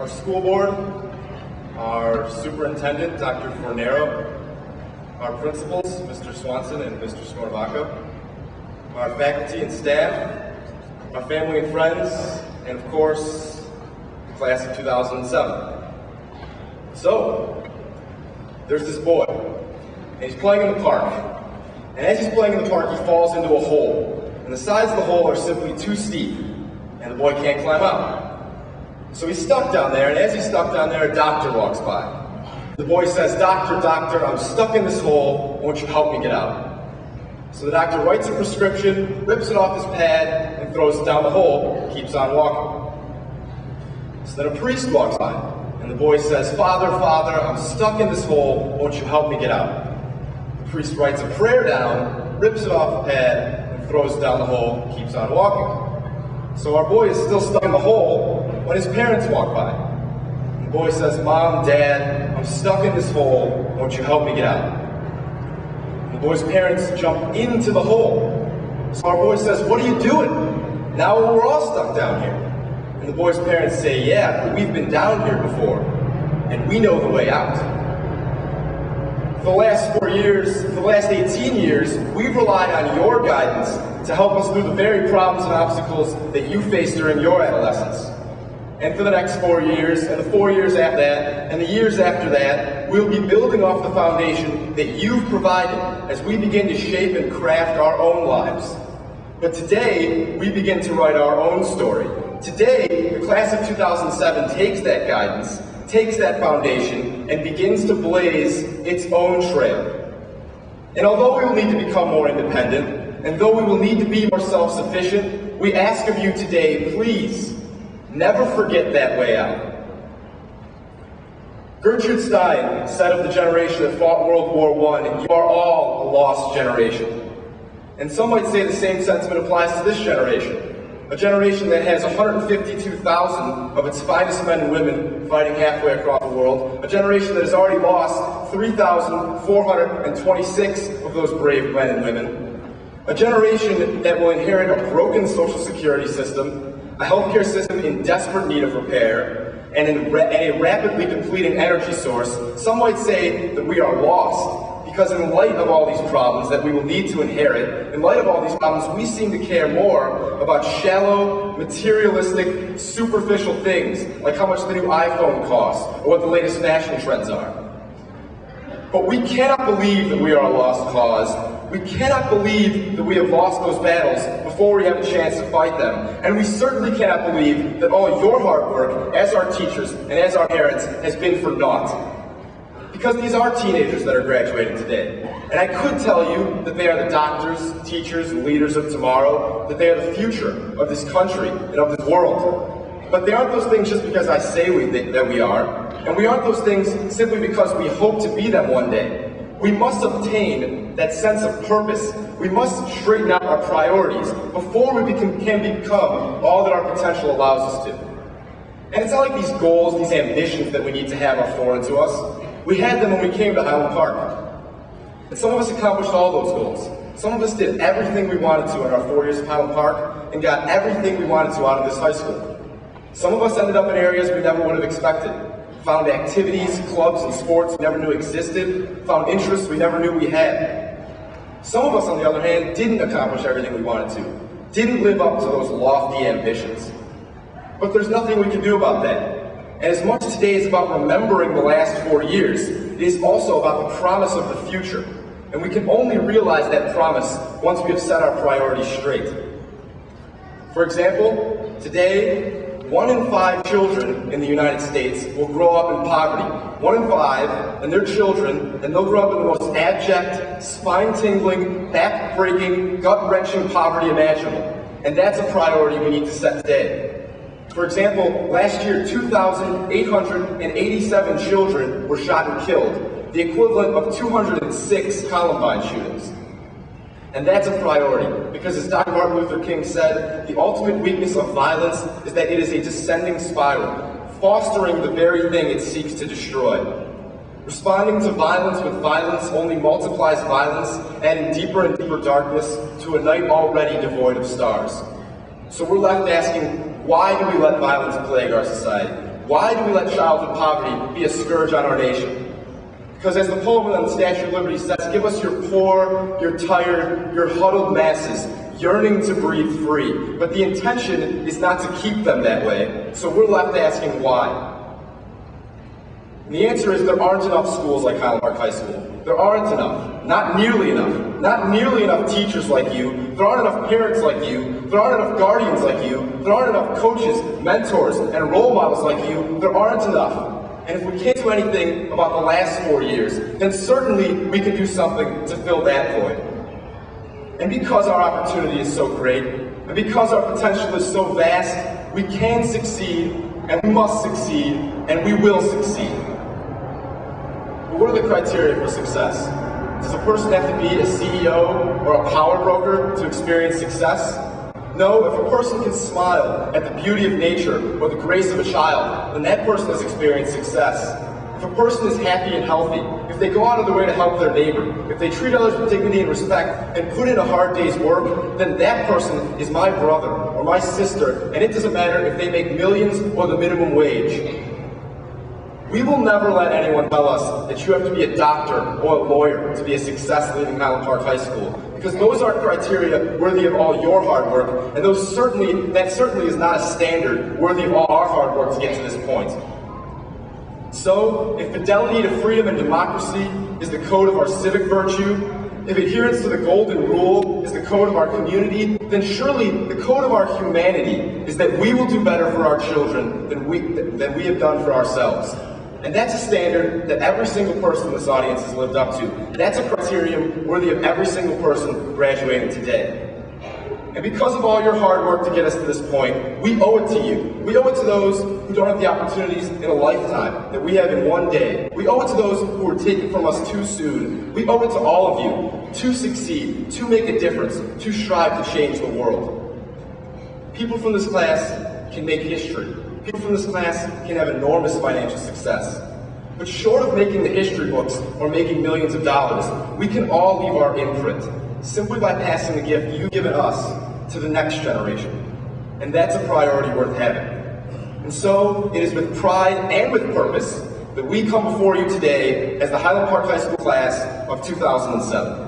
our school board, our superintendent, Dr. Fornero, our principals, Mr. Swanson and Mr. Skorvaca, our faculty and staff, our family and friends, and of course, the class of 2007. So, there's this boy, and he's playing in the park. And as he's playing in the park, he falls into a hole. And the sides of the hole are simply too steep, and the boy can't climb out. So he's stuck down there, and as he's stuck down there, a doctor walks by. The boy says, "Doctor, doctor, I'm stuck in this hole. Won't you help me get out?" So the doctor writes a prescription, rips it off his pad, and throws it down the hole, and keeps on walking. So then a priest walks by, and the boy says, "Father, Father, I'm stuck in this hole. Won't you help me get out?" The priest writes a prayer down, rips it off the pad, and throws it down the hole, and keeps on walking. So our boy is still stuck in the hole when his parents walk by. The boy says, "Mom, Dad, I'm stuck in this hole. Won't you help me get out?" The boy's parents jump into the hole. So our boy says, "What are you doing? Now we're all stuck down here." And the boy's parents say, "Yeah, but we've been down here before, and we know the way out." For the last 4 years, for the last 18 years, we've relied on your guidance to help us through the very problems and obstacles that you faced during your adolescence. And for the next 4 years, and the 4 years after that, and the years after that, we'll be building off the foundation that you've provided as we begin to shape and craft our own lives. But today, we begin to write our own story. Today, the class of 2007 takes that guidance, takes that foundation, and begins to blaze its own trail. And although we will need to become more independent, and though we will need to be more self-sufficient, we ask of you today, please, never forget that way out. Gertrude Stein said of the generation that fought World War I, "You are all a lost generation." And some might say the same sentiment applies to this generation. A generation that has 152,000 of its finest men and women fighting halfway across the world. A generation that has already lost 3,426 of those brave men and women. A generation that will inherit a broken social security system, a healthcare system in desperate need of repair, and a rapidly depleting energy source. Some might say that we are lost, because in light of all these problems that we will need to inherit, in light of all these problems, we seem to care more about shallow, materialistic, superficial things, like how much the new iPhone costs, or what the latest fashion trends are. But we cannot believe that we are a lost cause. We cannot believe that we have lost those battles before we have a chance to fight them. And we certainly cannot believe that all your hard work as our teachers and as our parents has been for naught. Because these are teenagers that are graduating today. And I could tell you that they are the doctors, teachers, and leaders of tomorrow, that they are the future of this country and of this world. But they aren't those things just because I say that we are. And we aren't those things simply because we hope to be them one day. We must obtain that sense of purpose. We must straighten out our priorities before we can become all that our potential allows us to. And it's not like these goals, these ambitions that we need to have are foreign to us. We had them when we came to Highland Park. And some of us accomplished all those goals. Some of us did everything we wanted to in our 4 years of Highland Park and got everything we wanted to out of this high school. Some of us ended up in areas we never would have expected. Found activities, clubs, and sports we never knew existed. Found interests we never knew we had. Some of us, on the other hand, didn't accomplish everything we wanted to. Didn't live up to those lofty ambitions. But there's nothing we can do about that. And as much as today is about remembering the last 4 years, it is also about the promise of the future. And we can only realize that promise once we have set our priorities straight. For example, today, 1 in 5 children in the United States will grow up in poverty. 1 in 5, and their children, and they'll grow up in the most abject, spine-tingling, back-breaking, gut-wrenching poverty imaginable. And that's a priority we need to set today. For example, last year, 2,887 children were shot and killed, the equivalent of 206 Columbine shootings. And that's a priority, because as Dr. Martin Luther King said, the ultimate weakness of violence is that it is a descending spiral, fostering the very thing it seeks to destroy. Responding to violence with violence only multiplies violence, adding deeper and deeper darkness to a night already devoid of stars. So we're left asking, why do we let violence plague our society? Why do we let childhood poverty be a scourge on our nation? Because as the poem on the Statue of Liberty says, give us your poor, your tired, your huddled masses, yearning to breathe free. But the intention is not to keep them that way, so we're left asking why. And the answer is there aren't enough schools like Highland Park High School. There aren't enough. Not nearly enough. Not nearly enough teachers like you. There aren't enough parents like you. There aren't enough guardians like you. There aren't enough coaches, mentors, and role models like you. There aren't enough. And if we can't do anything about the last 4 years, then certainly we can do something to fill that void. And because our opportunity is so great, and because our potential is so vast, we can succeed, and we must succeed, and we will succeed. But what are the criteria for success? Does a person have to be a CEO or a power broker to experience success? No, if a person can smile at the beauty of nature or the grace of a child, then that person has experienced success. If a person is happy and healthy, if they go out of their way to help their neighbor, if they treat others with dignity and respect and put in a hard day's work, then that person is my brother or my sister, and it doesn't matter if they make millions or the minimum wage. We will never let anyone tell us that you have to be a doctor or a lawyer to be a success leaving Highland Park High School, because those aren't criteria worthy of all your hard work, and that certainly is not a standard worthy of all our hard work to get to this point. So, if fidelity to freedom and democracy is the code of our civic virtue, if adherence to the golden rule is the code of our community, then surely the code of our humanity is that we will do better for our children than we have done for ourselves. And that's a standard that every single person in this audience has lived up to. That's a criterion worthy of every single person graduating today. And because of all your hard work to get us to this point, we owe it to you. We owe it to those who don't have the opportunities in a lifetime that we have in one day. We owe it to those who were taken from us too soon. We owe it to all of you to succeed, to make a difference, to strive to change the world. People from this class can make history. People from this class can have enormous financial success. But short of making the history books or making millions of dollars, we can all leave our imprint simply by passing the gift you've given us to the next generation. And that's a priority worth having. And so, it is with pride and with purpose that we come before you today as the Highland Park High School class of 2007.